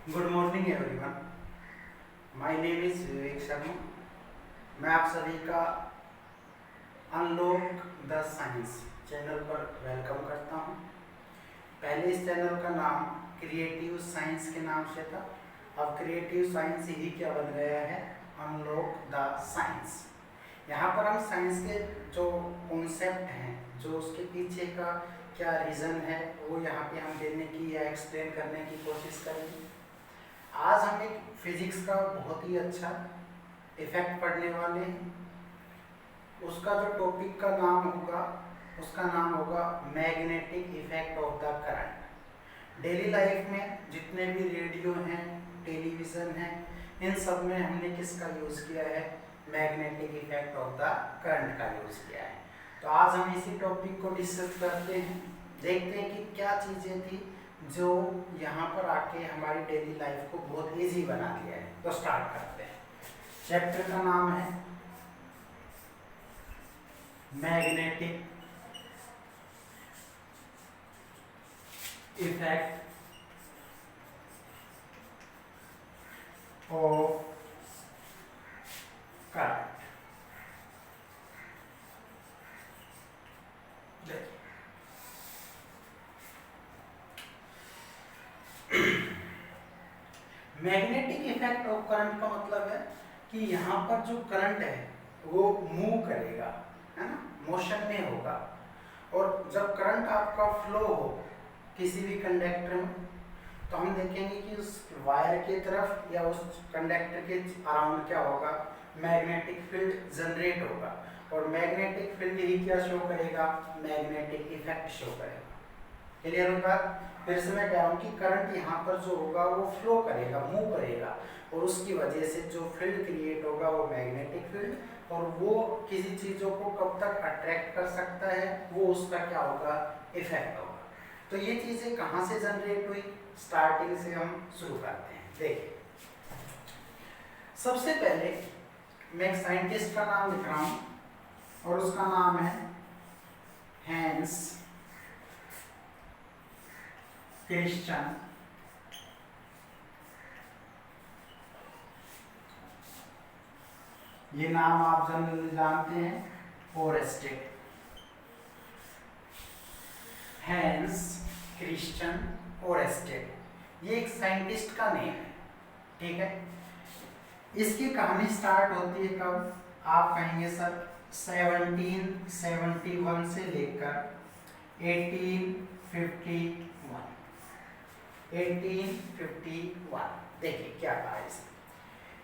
Good morning everyone. My name is Vivek Sharma. मैं आप सभी का अनलॉक द साइंस चैनल पर वेलकम करता हूं। पहले इस चैनल का नाम क्रिएटिव साइंस के नाम से था। अब क्रिएटिव साइंस ही क्या बन गया है, अनलॉक द साइंस। यहाँ पर हम साइंस के जो कॉन्सेप्ट हैं, जो उसके पीछे का क्या रीज़न है, वो यहाँ पे हम देने की या एक्सप्लेन करने की कोशिश करेंगे। आज हम एक फिजिक्स का बहुत ही अच्छा इफेक्ट पढ़ने वाले हैं। उसका जो टॉपिक का नाम होगा, उसका नाम होगा magnetic effect of the current. Daily life में जितने भी रेडियो हैं, टेलीविज़न हैं, इन सब में हमने किसका यूज़ किया है, magnetic effect of the current का यूज़ किया है। तो आज हम इसी टॉपिक को डिस्कस करते हैं, देखते हैं कि क्या चीज़ें थी जो यहाँ पर आके हमारी डेली लाइफ को बहुत इजी बना दिया है। तो स्टार्ट करते हैं। चैप्टर का नाम है magnetic effect of current. Magnetic effect of current का मतलब है कि यहाँ पर जो करंट है वो मूव करेगा, है ना, मोशन में होगा। और जब करंट आपका फ्लो हो किसी भी कंडक्टर में, तो हम देखेंगे कि उस वायर की तरफ या उस कंडक्टर के अराउंड क्या होगा, मैग्नेटिक फील्ड जनरेट होगा। और मैग्नेटिक फील्ड ही क्या शो करेगा, मैग्नेटिक इफेक्ट शो करेगा। क्लियर हुई बात? फिर से मैं कह रहा हूँ कि करंट यहाँ पर जो होगा वो फ्लो करेगा, मूव करेगा, और उसकी वजह से जो फील्ड क्रिएट होगा वो मैग्नेटिक फील्ड, और वो किसी चीज़ों को कब तक अट्रैक्ट कर सकता है, वो उसका क्या होगा, इफेक्ट होगा। तो ये चीज़ें कहाँ से जनरेट हुई, स्टार्टिंग से हम शुरू करते हैं। देखिए, सबसे पहले मैं एक साइंटिस्ट का नाम लिख रहा हूँ और उसका नाम है हैंस क्रिश्चियन ये नाम आप जनरली जानते हैं, ओरेस्टेड। हैंस क्रिश्चियन ओरेस्टेड, ये एक साइंटिस्ट का नेम है, ठीक है। इसकी कहानी स्टार्ट होती है कब, आप कहेंगे सर 1771 से लेकर 1851। 1851 देखिए क्या कहा इसने।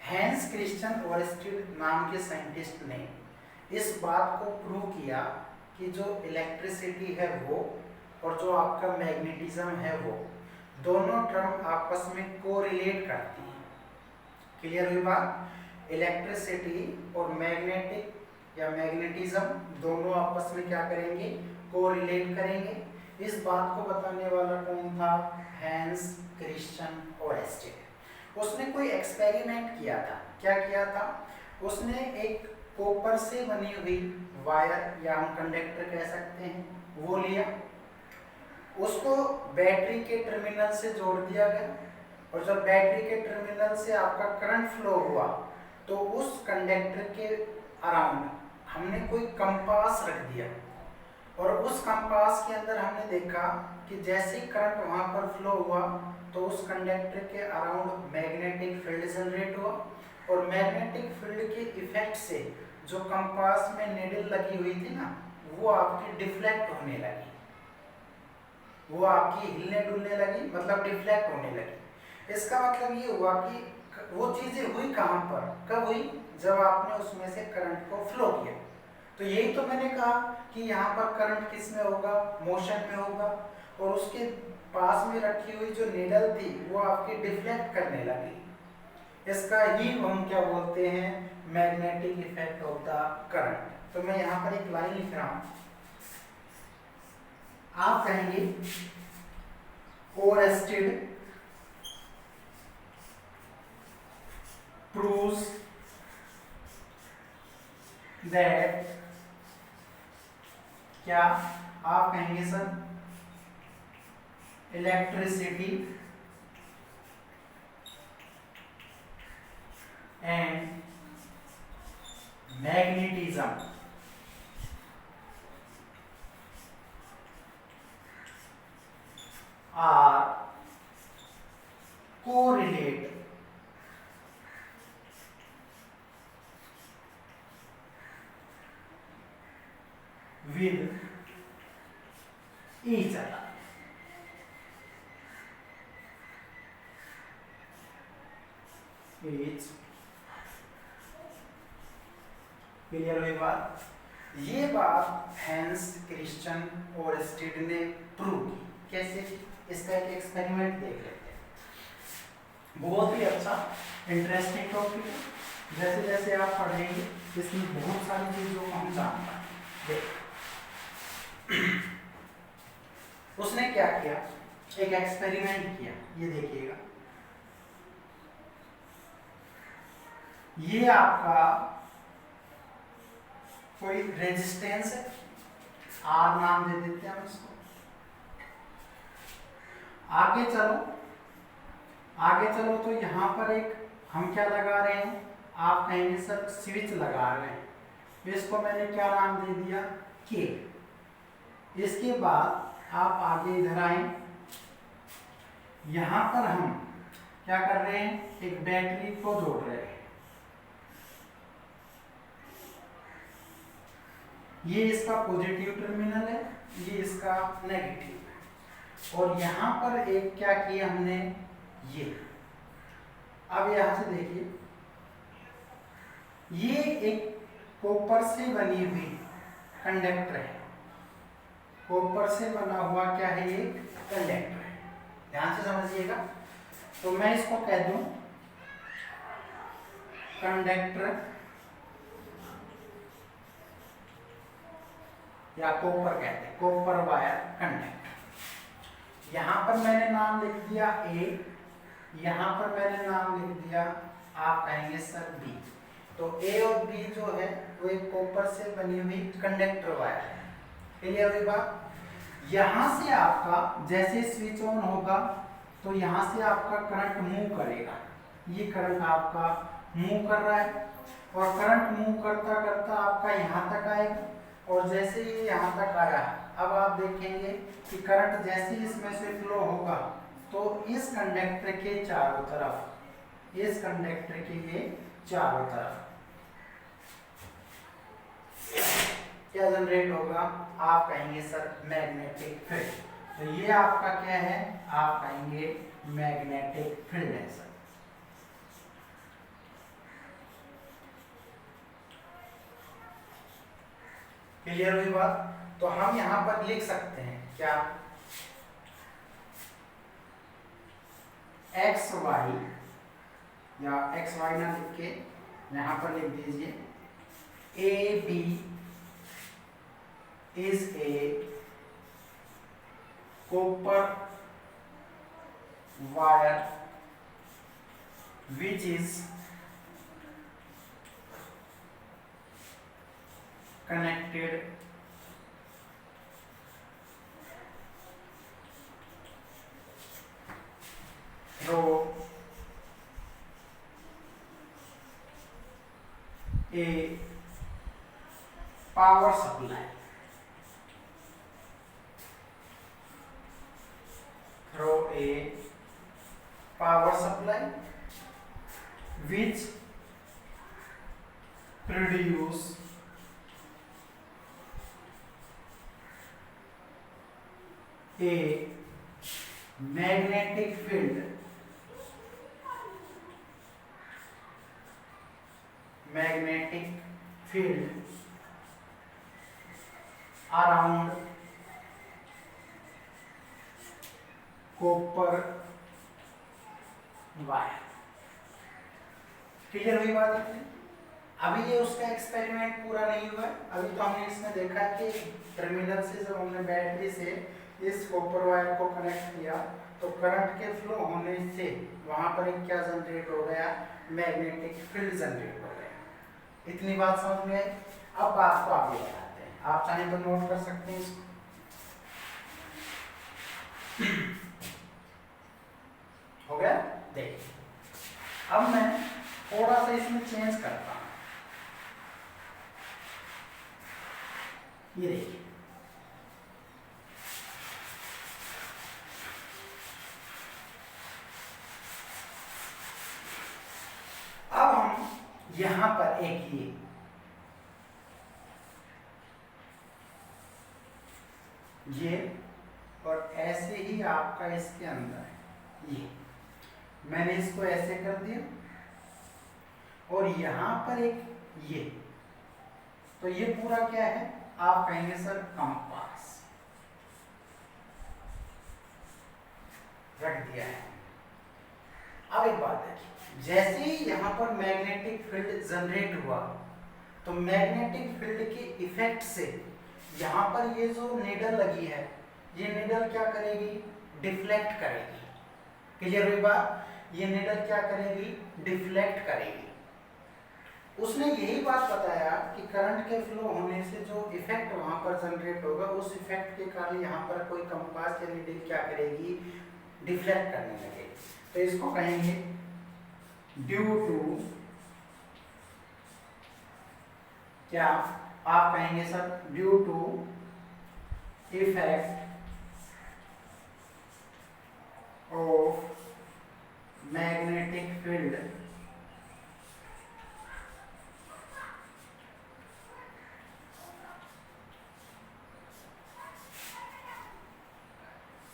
हैंस क्रिश्चियन ओरेस्टेड नाम के साइंटिस्ट ने इस बात को प्रूव किया कि जो इलेक्ट्रिसिटी है वो और जो आपका मैग्नेटिज्म है वो दोनों टर्म आपस में कोरिलेट करती हैं। क्लियर हुई बात? इलेक्ट्रिसिटी और मैग्नेटिक या मैग्नेटिज्म दोनों आपस में क्या करेंगे, कोरिलेट करेंगे। इस बात को बताने वाला कौन था, हैंस क्रिश्चियन ओरेस्टेड। उसने कोई एक्सपेरिमेंट किया था। क्या किया था? उसने एक कॉपर से बनी हुई वायर या हम कंडक्टर कह सकते हैं, वो लिया, उसको बैटरी के टर्मिनल से जोड़ दिया गया, और जब बैटरी के टर्मिनल से आपका करंट फ्लो हुआ तो उस कंडक्टर के अराउंड हमने कोई कंपास रख दिया, और उस कंपास के अंदर हमने देखा कि जैसे ही करंट वहां पर फ्लो हुआ तो उस कंडक्टर के अराउंड मैग्नेटिक फील्ड जनरेट हुआ, और मैग्नेटिक फील्ड के इफेक्ट से जो कंपास में नीडल लगी हुई थी ना, वो आपकी डिफ्लेक्ट होने लगी, वो आपकी हिलने डुलने लगी, मतलब डिफ्लेक्ट होने लगी। इसका मतलब ये हुआ कि वो चीजें हुई कहाँ पर, कब हुई, जब आपने उसमें से करंट को फ्लो किया। तो यही तो मैंने कहा कि यहाँ पर करंट किस में होगा, मोशन में होगा, और उसके पास में रखी हुई जो नीडल थी वो आपकी डिफ्लेक्ट करने लगी। इसका ही हम क्या बोलते हैं, magnetic effect of the current. तो मैं यहाँ पर एक लाइन लिख रहा हूँ, आप कहेंगे ओरेस्टेड proves that, क्या आप कहेंगे sir, electricity and magnetism are correlate with each other. Clear हुई बात? ये बात हैंस क्रिश्चियन और स्टीड ने प्रूव की। कैसे? इसका एक एक्सपेरिमेंट देख लेते हैं। बहुत ही अच्छा इंटरेस्टिंग टॉपिक है। जैसे जैसे आप पढ़ेंगे इसमें बहुत सारी चीजों को हम जान पाएंगे। उसने क्या किया? एक एक्सपेरिमेंट किया। ये देखिएगा, ये आपका कोई रेजिस्टेंस है, आर नाम दे देते हैं हम इसको। आगे चलो तो यहां पर एक हम क्या लगा रहे हैं? आप कहेंगे सर स्विच लगा रहे हैं। इसको मैंने क्या नाम दे दिया? के। इसके बाद आप आगे इधर आए, यहां पर हम क्या कर रहे हैं? एक बैटरी को जोड़ रहे हैं। ये इसका पॉजिटिव टर्मिनल है, ये इसका नेगेटिव है। और यहां पर एक क्या किया हमने? ये। अब यहां से देखिए, ये एक कॉपर से बनी हुई कंडक्टर है। कॉपर से बना हुआ क्या है? ये कंडक्टर है। ध्यान से समझिएगा। तो मैं इसको कह दूं कंडक्टर या कॉपर कहते हैं, कॉपर वायर कंडक्टर। यहां पर मैंने नाम लिख दिया ए, यहां पर मैंने नाम लिख दिया, आप कहेंगे सर बी। तो ए और बी जो है वो एक कॉपर से बनी हुई कंडक्टर वायर है। क्लियर हुई बात? यहां से आपका जैसे स्विच ऑन होगा तो यहां से आपका करंट मूव करेगा। ये करंट आपका मूव कर रहा है और करंट मूव करता करता आपका यहां तक आएगा। और जैसे ही यहाँ तक आया, अब आप देखेंगे कि करंट जैसे ही इसमें से फ्लो होगा तो इस कंडक्टर के चारों तरफ, इस कंडक्टर के ये चारों तरफ क्या जनरेट होगा? आप कहेंगे सर मैग्नेटिक फील्ड। तो ये आपका क्या है? आप कहेंगे मैग्नेटिक फील्ड है सर। क्लियर हुई बात? तो हम यहां पर लिख सकते हैं क्या? एक्स वाई, या एक्स वाई ना लिख के यहां पर लिख दीजिए A B is a copper wire which is connected through a power supply, through a power supply which produce a magnetic field, magnetic field around copper wire। Clear हुई बात है? अभी ये उसका एक्सपेरिमेंट पूरा नहीं हुआ है। अभी तो हमने इसमें देखा कि टर्मिनल से जब हमने बैटरी से इस कॉपर वायर को कनेक्ट किया तो करंट के फ्लो होने से वहां पर एक क्या जनरेट हो गया? मैग्नेटिक फील्ड जनरेट हो गया। इतनी बात समझ में आई? अब बात को आगे बढ़ाते हैं। आप चाहें तो नोट कर सकते हैं इसको। हो गया? देखिए, अब मैं थोड़ा सा इसमें चेंज करता हूं, ये देखिए अब हम यहां पर एक ये और ऐसे ही आपका इसके अंदर ये मैंने इसको ऐसे कर दिया और यहां पर एक ये, तो ये पूरा क्या है आप कहेंगे सर कंपास रख दिया है। अब एक बात देखिए, जैसे ही यहां पर मैग्नेटिक फील्ड जनरेट हुआ तो मैग्नेटिक फील्ड के इफेक्ट से यहां पर ये जो नीडल लगी है ये नीडल क्या करेगी, डिफ्लेक्ट करेगी। क्लियर हुई बात, ये नीडल क्या करेगी, डिफ्लेक्ट करेगी। उसने यही बात बताया कि करंट के फ्लो होने से जो इफेक्ट वहां पर जनरेट होगा उस इफेक्ट के कारण यहाँ पर कोई कंपास या नीडल क्या करेगी, डिफ्लेक्ट करने लगेगी। तो इसको कहेंगे ड्यू टू, क्या आप कहेंगे sir, due to effect of magnetic field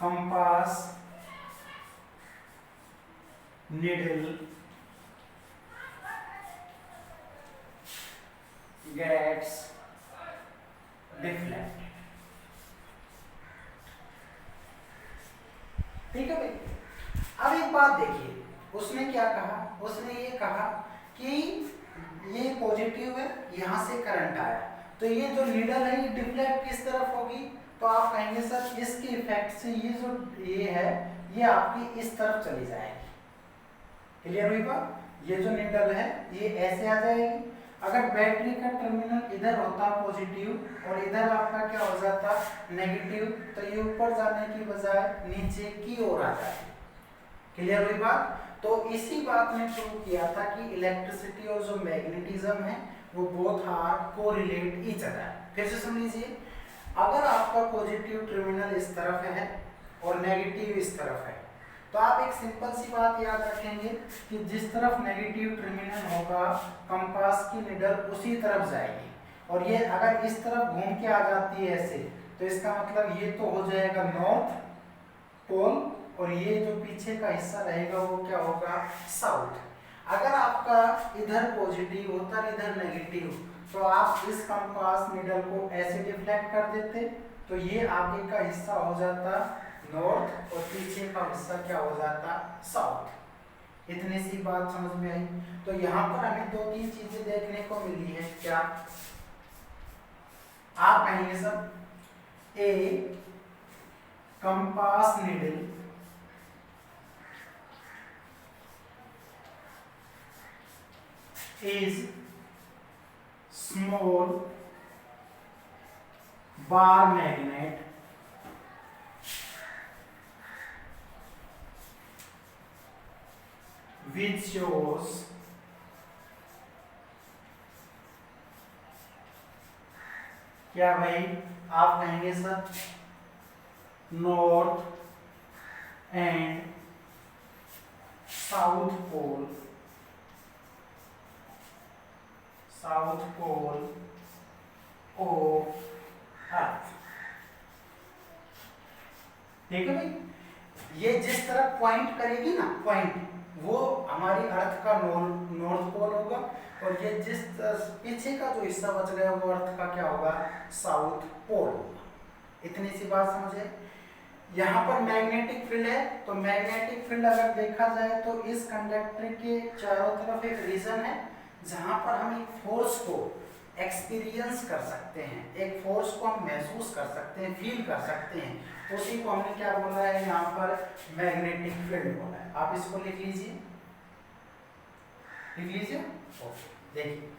compass needle gets deflected। ठीक है भाई। अब एक बात देखिए, उसने क्या कहा, उसने ये कहा कि ये पॉजिटिव है, यहां से करंट आया तो ये जो नीडल है ये डिफ्लेक्ट किस तरफ होगी, तो आप कहेंगे सर इसके इफेक्ट से ये जो ये है ये आपकी इस तरफ चली जाएगी। क्लियर हुई बात, ये जो नीडल है ये ऐसे आ जाएगी। अगर बैटरी का टर्मिनल इधर होता पॉजिटिव और इधर आपका क्या हो जाता नेगेटिव, तो ये ऊपर जाने की बजाय नीचे की ओर आ जाएगी। क्लियर हुई बात। तो इसी बात ने प्रूव किया था कि इलेक्ट्रिसिटी और जो मैग्नेटिज्म है वो both are correlate each other. फिर से सुन लीजिए, अगर आपका पॉजिटिव टर्मिनल इस तरफ है और नेगेटिव इस तरफ है तो आप एक सिंपल सी बात याद रखेंगे कि जिस तरफ नेगेटिव टर्मिनल होगा कंपास की नीडल उसी तरफ जाएगी, और ये अगर इस तरफ घूम के आ जाती है ऐसे तो इसका मतलब ये तो हो जाएगा नॉर्थ पोल और ये जो पीछे का हिस्सा रहेगा वो क्या होगा, साउथ। अगर आपका इधर पॉजिटिव होता है इधर नेगेटिव तो आप इस कंपास नीडल को ऐसे डिफ्लेक्ट कर देते तो ये आगे का हिस्सा हो जाता नॉर्थ और पीछे का हिस्सा क्या हो जाता साउथ। इतनी सी बात समझ में आई। तो यहाँ पर हमें दो तीन चीजें देखने को मिली है। क्या आप कहेंगे सब, a compass needle is small bar magnet which shows क्या भाई, आप कहेंगे sir north and south pole, south pole of earth. ठीक है भाई, ये जिस तरह पॉइंट करेगी ना पॉइंट वो हमारी अर्थ का नॉर्थ पोल होगा और ये जिस पीछे का जो हिस्सा बच गया वो अर्थ का क्या होगा, साउथ पोल होगा। इतनी सी बात समझे। यहाँ पर मैग्नेटिक फील्ड है तो मैग्नेटिक फील्ड अगर देखा जाए तो इस कंडक्टर के चारों तरफ एक रीजन है जहां पर हम एक फोर्स को एक्सपीरियंस कर सकते हैं, एक फोर्स को हम महसूस कर सकते हैं, फील कर सकते हैं। उसी को हमने क्या बोला है यहाँ पर, मैग्नेटिक फील्ड बोला है। आप इसको लिख लीजिए, लिख लीजिए। ओके, देखिए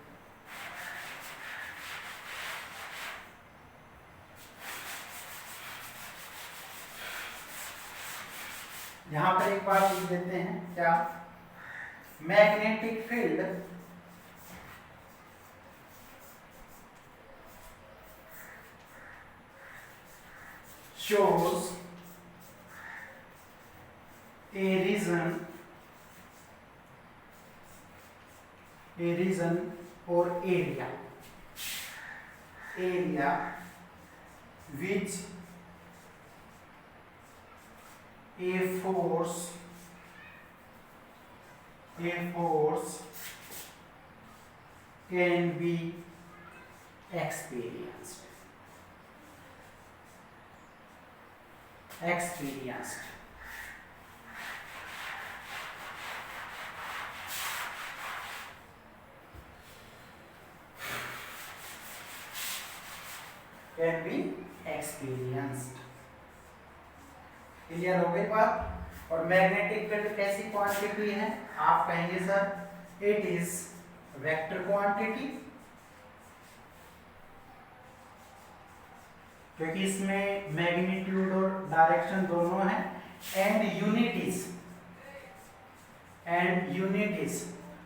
यहाँ पर एक बार लिख देते हैं, क्या magnetic field shows a region or area which a force can be experienced. Can be experienced. Clear हो गई बात? और मैग्नेटिक फील्ड कैसी क्वांटिटी है? आप कहेंगे sir it is vector quantity, क्योंकि इसमें मैग्नीट्यूड और डायरेक्शन दोनों है, एंड यूनिट इज।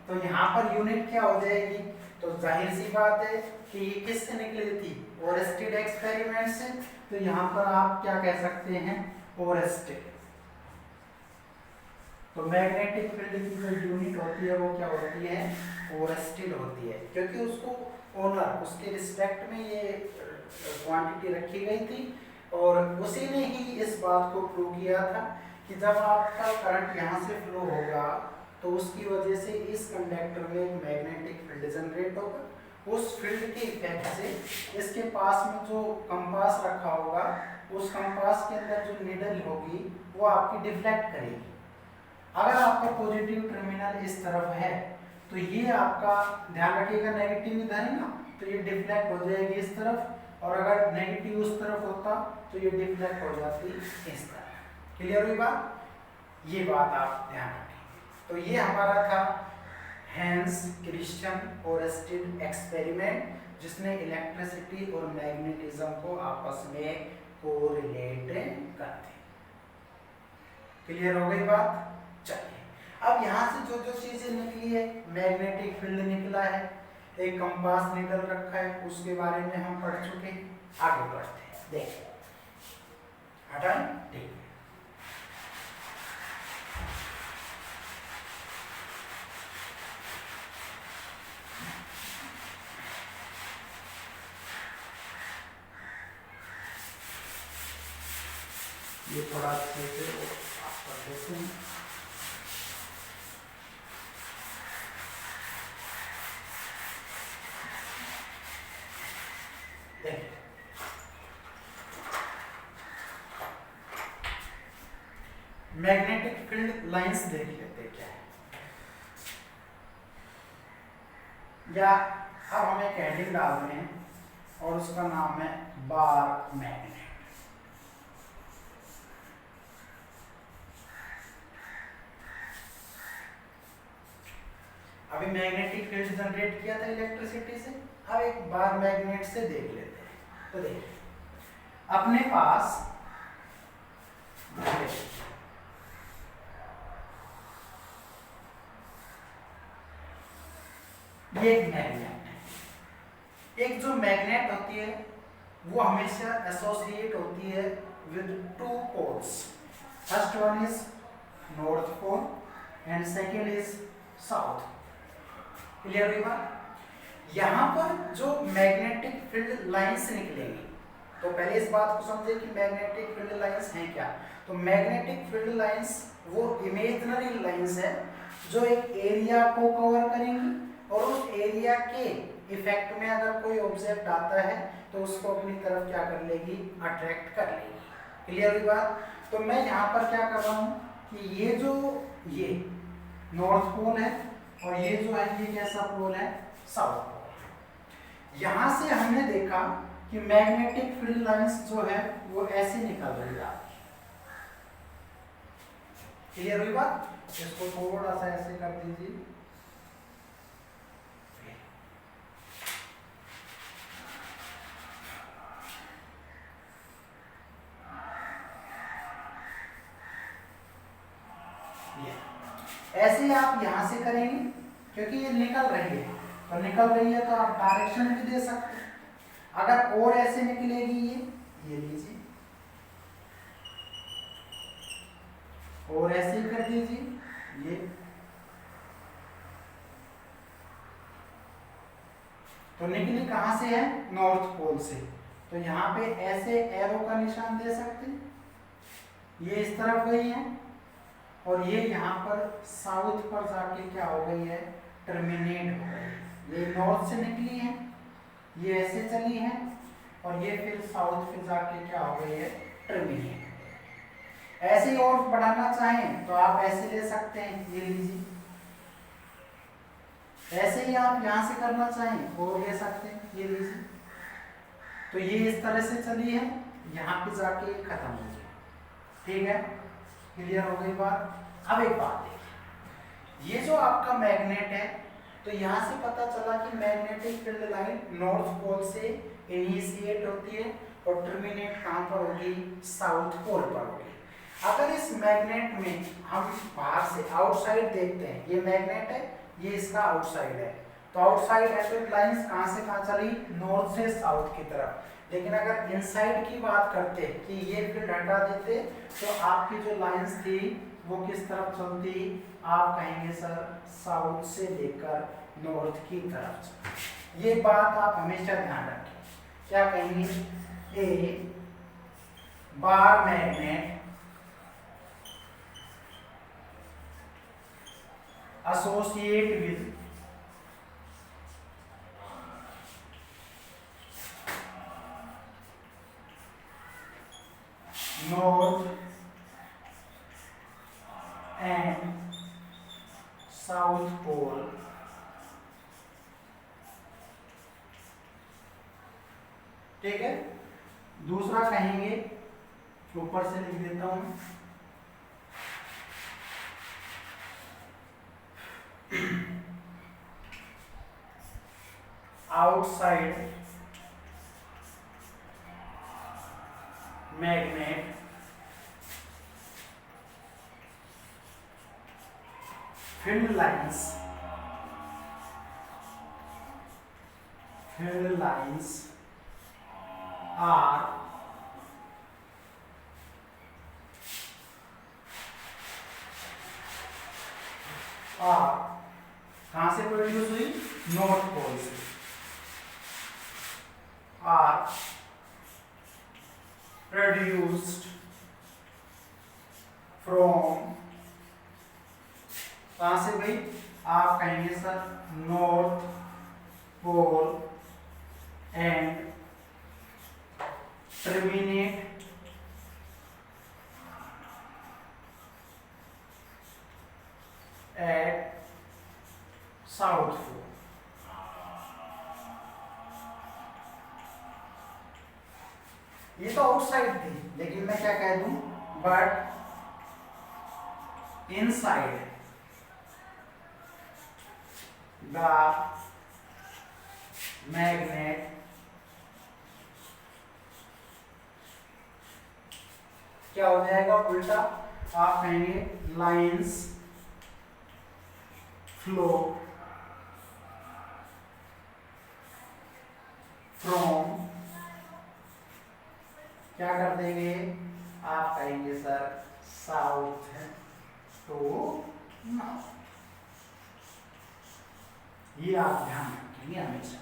तो यहाँ पर यूनिट क्या हो जाएगी? तो जाहिर सी बात है कि ये किससे निकली थी? ओरेस्टेड एक्सपेरिमेंट से। तो यहाँ पर आप क्या कह सकते हैं? ओरेस्टेड। तो मैग्नेटिक फील्ड की जो यूनिट होती है वो क्या होती है? ओरेस्टेड होती है, क्योंकि उसको ओनर उसके रिस्पेक्ट में ये क्वांटिटी रखी गई थी, और उसी ने ही इस बात को प्रूव किया था कि जब आपका करंट यहाँ से फ्लो होगा तो उसकी वजह से इस कंडक्टर में एक मैग्नेटिक फील्ड जनरेट होगा। उस फील्ड के इफेक्ट से इसके पास में जो कंपास रखा होगा, उस कंपास के अंदर जो नीडल होगी वो आपकी डिफ्लेक्ट करेगी। अगर आपका पॉजिटिव टर्मिनल इस तरफ है तो ये आपका, ध्यान रखिएगा, नेगेटिव इधर है ना, तो ये डिफ्लेक्ट हो जाएगी इस तरफ, और अगर नेगेटिव उस तरफ होता तो ये डिफ्लेक्ट हो जाती इस तरफ। क्लियर हुई बात? ये बात आप ध्यान रखें। तो ये हमारा था हैंस क्रिश्चियन ओरेस्टेड एक्सपेरिमेंट, जिसने इलेक्ट्रिसिटी और मैग्नेटिज्म को आपस में कोरिलेट करते। क्लियर हो गई बात? चलिए, अब यहाँ से जो जो चीजें निकली है, मैग्नेटिक फील्ड निकला है, एक कंपास नीडल रखा है, उसके बारे में हम पढ़ चुके। आगे बढ़ते हैं, देखिए हटाएं, ठीक है। ये थोड़ा अच्छे से आप कर देते हैं। मैग्नेटिक फील्ड लाइंस देख लेते क्या है, या अब हम एक हेडिंग डाल रहे हैं और उसका नाम है बार मैग्नेट। अभी मैग्नेटिक फील्ड जनरेट किया था इलेक्ट्रिसिटी से, अब एक बार मैग्नेट से देख लेते हैं। तो देखिए, अपने पास ये एक मैग्नेट है। एक जो मैग्नेट होती है वो हमेशा एसोसिएट होती है with two poles. First one is north pole and second is south. Clear हुई बात? यहाँ पर जो मैग्नेटिक फील्ड लाइंस निकलेंगी, तो पहले इस बात को समझे कि मैग्नेटिक फील्ड लाइंस हैं क्या। तो मैग्नेटिक फील्ड लाइंस वो इमेजिनरी लाइंस है जो एक एरिया को कवर करेंगी, और उस एरिया के इफेक्ट में अगर कोई ऑब्जेक्ट आता है तो उसको अपनी तरफ क्या कर लेगी? अट्रैक्ट कर लेगी। क्लियर हुई बात? तो मैं यहाँ पर क्या कर रहा हूँ कि ये नॉर्थ पोल है, और ये जो है ये कैसा पोल है? South pole. यहाँ से हमने देखा कि मैग्नेटिक फील्ड लाइंस जो है वो ऐसे निकल रही है। क्लियर हुई बात? इसको थोड़ा सा ऐसे कर दीजिए। ऐसे आप यहां से करेंगे क्योंकि ये निकल रही है, और निकल रही है तो आप डायरेक्शन भी दे सकते हैं। अगर और ऐसे निकलेगी ये लीजिए, और ऐसे ही कर दीजिए ये। तो निकली कहां से है? नॉर्थ पोल से। तो यहाँ पे ऐसे एरो का निशान दे सकते हैं, ये इस तरफ गई है और ये यहाँ पर साउथ पर जाके क्या हो गई है? टर्मिनेट हो गई। ये नॉर्थ से निकली है, ये ऐसे चली है और ये फिर साउथ पे जाके क्या हो गई है? टर्मिनेट। ऐसे ही और बढ़ाना चाहें तो आप ऐसे ले सकते हैं, ये लीजिए। ऐसे ही आप यहां से करना चाहें और ले सकते हैं, ये लीजिए। तो ये इस तरह से चली है, यहाँ पे जाके खत्म हो गई। ठीक है, क्लियर हो गई बात। अब एक बात देखिए, ये जो आपका मैग्नेट है, तो यहाँ से पता चला कि magnetic field line north pole से इनिशिएट होती है और टर्मिनेट कहाँ पर होगी? साउथ पोल पर होगी। अगर इस मैग्नेट में हम बाहर से आउटसाइड देखते हैं, ये मैग्नेट है, ये इसका आउटसाइड है, तो आउटसाइड है लाइंस कहाँ से कहाँ चली? नॉर्थ से साउथ की तरफ। लेकिन अगर इनसाइड की बात करते कि ये फील्ड हटा देते तो आपकी जो लाइंस थी वो किस तरफ चलती? आप कहेंगे सर साउथ से लेकर नॉर्थ की तरफ। ये बात आप हमेशा ध्यान रखें। क्या कहेंगे? A bar magnet associate with north and south pole ठीक है। दूसरा कहेंगे, ऊपर से लिख देता हूं, outside magnet field lines are कहां से प्रोड्यूस हुई? नॉर्थ पोल से। are produced from कहां से भाई? आप कहेंगे sir north pole and terminate at south pole. ये तो आउटसाइड थी, लेकिन मैं क्या कह दूं? बट इनसाइड द मैग्नेट क्या हो जाएगा? उल्टा आप कहेंगे लाइंस फ्लो फ्रॉम, क्या कर देंगे? आप कहेंगे सर साउथ टू नॉर्थ। ये आप ध्यान रखेंगे हमेशा,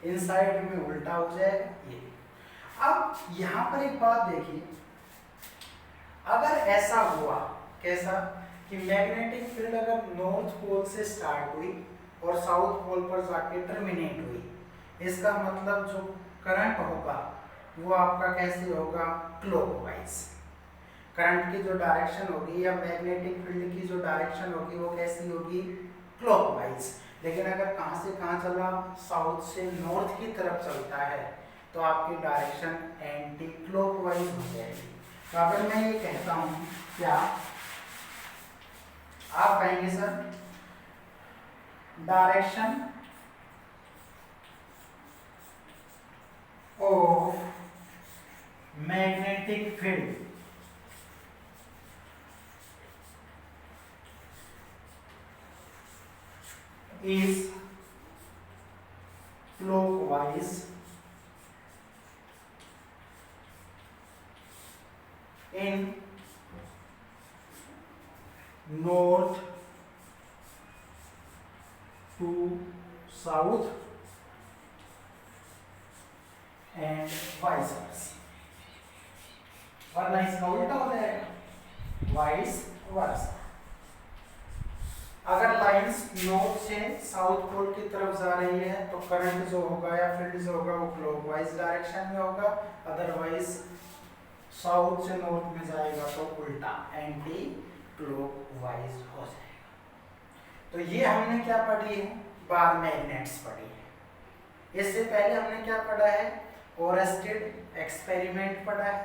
इनसाइड में उल्टा हो जाएगा ये। अब यहां पर एक बात देखिए, अगर ऐसा हुआ, कैसा कि मैग्नेटिक फील्ड अगर नॉर्थ पोल से स्टार्ट हुई और साउथ पोल पर जाके टर्मिनेट हुई, इसका मतलब जो करंट होगा वो आपका कैसे होगा? क्लॉकवाइज। करंट की जो डायरेक्शन होगी या मैग्नेटिक फील्ड की जो डायरेक्शन होगी वो कैसी होगी? क्लॉकवाइज। लेकिन अगर कहां से कहां चला? साउथ से नॉर्थ की तरफ चलता है तो आपकी डायरेक्शन एंटी क्लॉकवाइज हो जाएगी। तो अगर मैं ये कहता हूं, क्या आप कहेंगे sir direction of magnetic field is clockwise in north to south and vice versa, वरना इसका उल्टा हो जाएगा, वाइस वर्सा। अगर लाइंस नॉर्थ से साउथ पोल की तरफ जा रही है तो करंट जो होगा या फील्ड जो होगा वो क्लॉकवाइज डायरेक्शन में होगा, अदरवाइज साउथ से नॉर्थ में जाएगा तो उल्टा एंटी क्लॉकवाइज हो जाएगा। तो ये हमने क्या पढ़ी है, बार मैग्नेट्स पढ़ी है। इससे पहले हमने क्या पढ़ा है, ओरस्टेड एक्सपेरिमेंट पढ़ा है।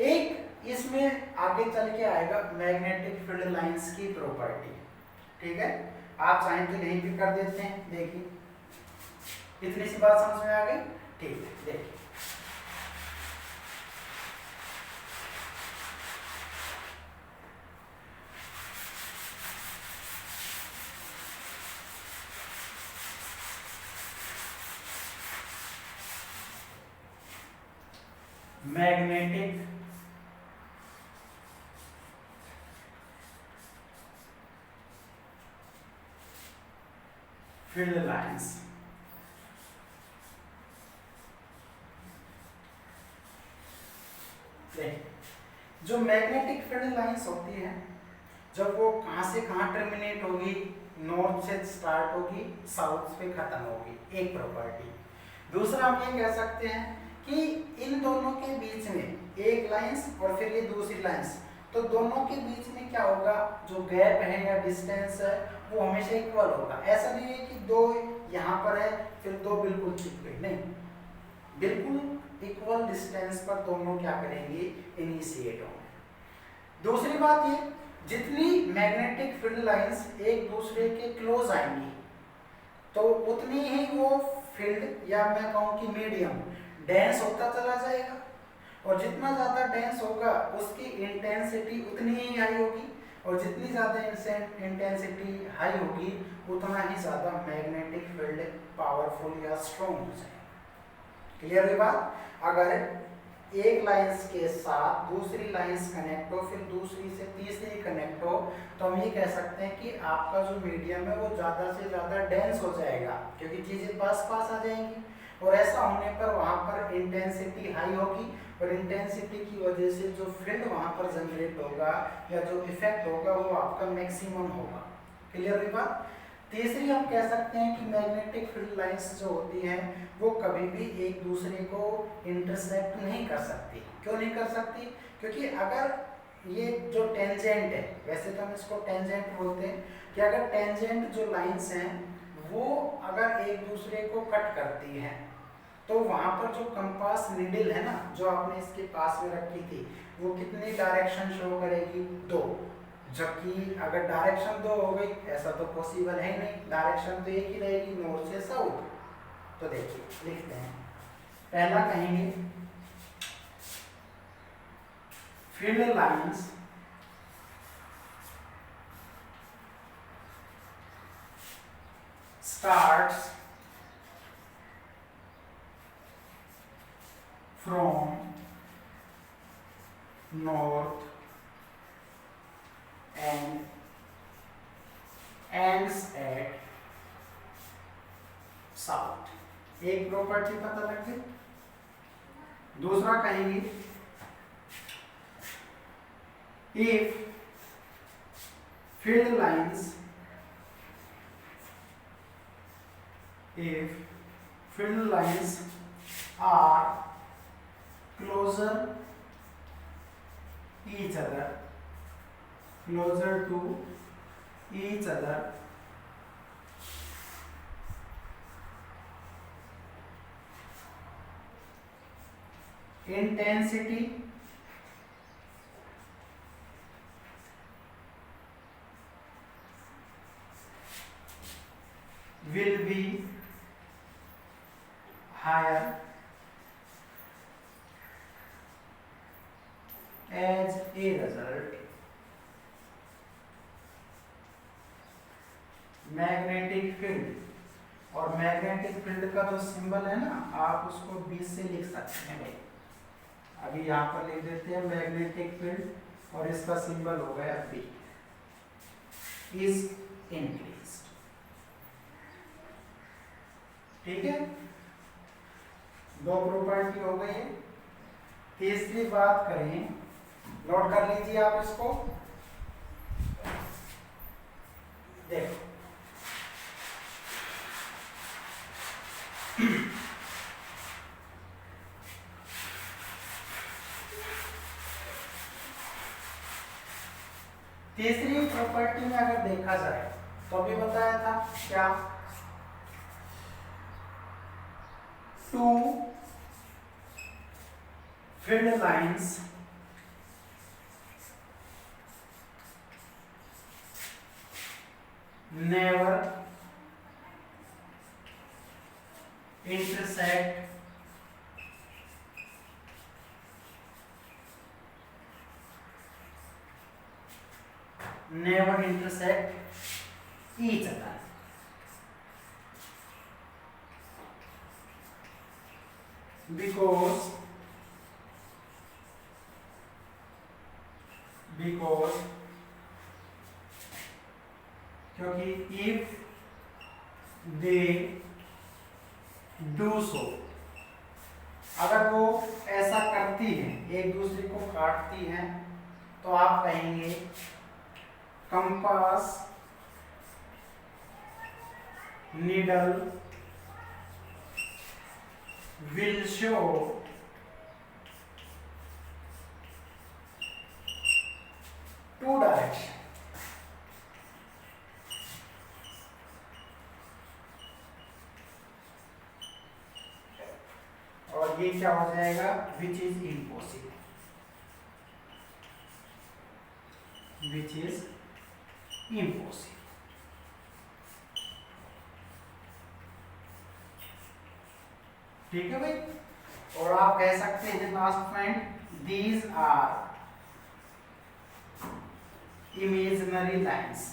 एक इसमें आगे चल के आएगा मैग्नेटिक फील्ड लाइंस की प्रॉपर्टी, ठीक है। आप चाहें तो यहीं भी कर देते हैं, देखिए इतनी सी बात समझ में आ गई, ठीक है। देखिए मैग्नेटिक फील्ड लाइंस, जो मैग्नेटिक फील्ड लाइंस होती है, जब वो कहां से कहां टर्मिनेट होगी, नॉर्थ से स्टार्ट होगी साउथ पे खत्म होगी, एक प्रॉपर्टी। दूसरा हम ये कह सकते हैं कि इन दोनों के बीच में एक लाइंस और फिर ये दूसरी लाइंस, तो दोनों के बीच में क्या होगा, जो गैप है या डिस्टेंस है वो हमेशा इक्वल होगा। ऐसा नहीं है कि दो यहाँ पर है फिर दो बिल्कुल चिपके, नहीं, बिल्कुल इक्वल डिस्टेंस पर दोनों क्या करेंगे, इनिशिएट होंगे। दूसरी बात ये, जितनी मैग्नेटिक फील्ड लाइंस एक दूसरे के क्लोज आएंगी तो उतनी ही वो फील्ड, या मैं कहूँ कि मीडियम डेंस होता चला जाएगा, और जितना ज़्यादा डेंस होगा उसकी इंटेंसिटी उतनी ही हाई होगी, और जितनी ज़्यादा इंटेंसिटी हाई होगी उतना ही ज़्यादा मैग्नेटिक फील्ड पावरफुल या स्ट्रॉन्ग हो जाएगा। क्लियर है बात। अगर एक लाइंस के साथ दूसरी लाइंस कनेक्ट हो, फिर दूसरी से तीसरी कनेक्ट हो, तो हम ये कह सकते हैं कि आपका जो मीडियम है वो ज़्यादा से ज़्यादा डेंस हो जाएगा, क्योंकि चीज़ें पास पास आ जाएंगी, और ऐसा होने पर वहाँ पर इंटेंसिटी हाई होगी, और इंटेंसिटी की वजह से जो फील्ड वहाँ पर जनरेट होगा या जो इफेक्ट होगा वो आपका मैक्सिमम होगा। क्लियर है बात। तीसरी हम कह सकते हैं कि मैग्नेटिक फील्ड लाइंस जो होती हैं वो कभी भी एक दूसरे को इंटरसेक्ट नहीं कर सकती। क्यों नहीं कर सकती, क्योंकि अगर ये जो टेंजेंट है, वैसे तो हम इसको टेंजेंट बोलते हैं, कि अगर टेंजेंट जो लाइंस हैं वो अगर एक दूसरे को कट करती हैं तो वहां पर जो कंपास नीडल है ना, जो आपने इसके पास में रखी थी, वो कितनी डायरेक्शन शो करेगी, 2। जबकि अगर डायरेक्शन 2 हो गई, ऐसा तो पॉसिबल है नहीं, डायरेक्शन तो एक ही रहेगी, नॉर्थ से साउथ। तो देखिए लिखते हैं, पहला कहेंगे field lines starts from north and ends at south। एक प्रॉपर्टी पता लग गई। दूसरा कहेंगे if field lines are closer to each other intensity will be higher as a result magnetic field, और मैग्नेटिक फील्ड का जो सिंबल है ना, आप उसको 20 से लिख सकते हैं भाई। अभी यहाँ पर लिख देते हैं मैग्नेटिक फील्ड, और इसका सिंबल हो गया बी। Is increased. ठीक है, दो प्रॉपर्टी हो गई है। तीसरी बात करें, नोट कर लीजिए आप इसको, देखो तीसरी प्रॉपर्टी में अगर देखा जाए तो अभी बताया था क्या, two field lines never intersect each other. Because क्योंकि if they do so, अगर वो ऐसा करती है, एक दूसरे को काटती हैं, तो आप कहेंगे compass needle will show two direction। और ये क्या हो जाएगा, which is impossible, which is impossible. ठीक है भाई, और आप कह सकते हैं last point, these are imaginary lines.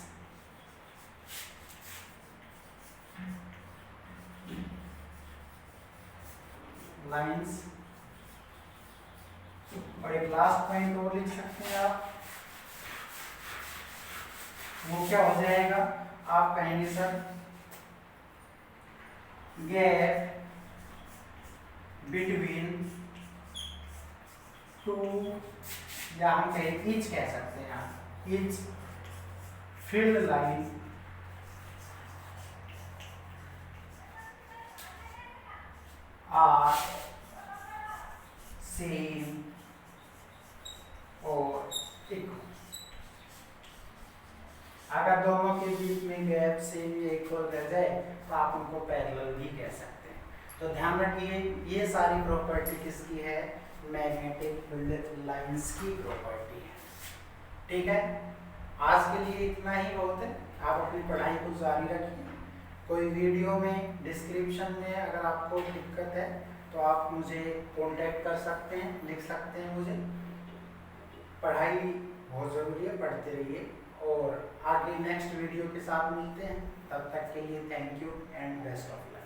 Lines, और एक लास्ट पॉइंट और लिख सकते हैं आप, वो क्या हो जाएगा, आप कहेंगे सर गैप बिटवीन टू, या हम कहें ईच कह सकते हैं आप, each field line are same और इक्वल। अगर दोनों के बीच में गैप सेम या इक्वल रह जाए तो आप उनको पैरेलल भी कह सकते हैं। तो ध्यान रखिए, ये सारी प्रॉपर्टी किसकी है, मैग्नेटिक फील्ड लाइंस की प्रॉपर्टी है। ठीक है, आज के लिए इतना ही बहुत है, आप अपनी पढ़ाई को जारी रखिए। कोई वीडियो में डिस्क्रिप्शन में अगर आपको दिक्कत है तो आप मुझे कांटेक्ट कर सकते हैं, लिख सकते हैं मुझे। पढ़ाई बहुत ज़रूरी है, पढ़ते रहिए, और आगे नेक्स्ट वीडियो के साथ मिलते हैं। तब तक के लिए thank you and best of luck.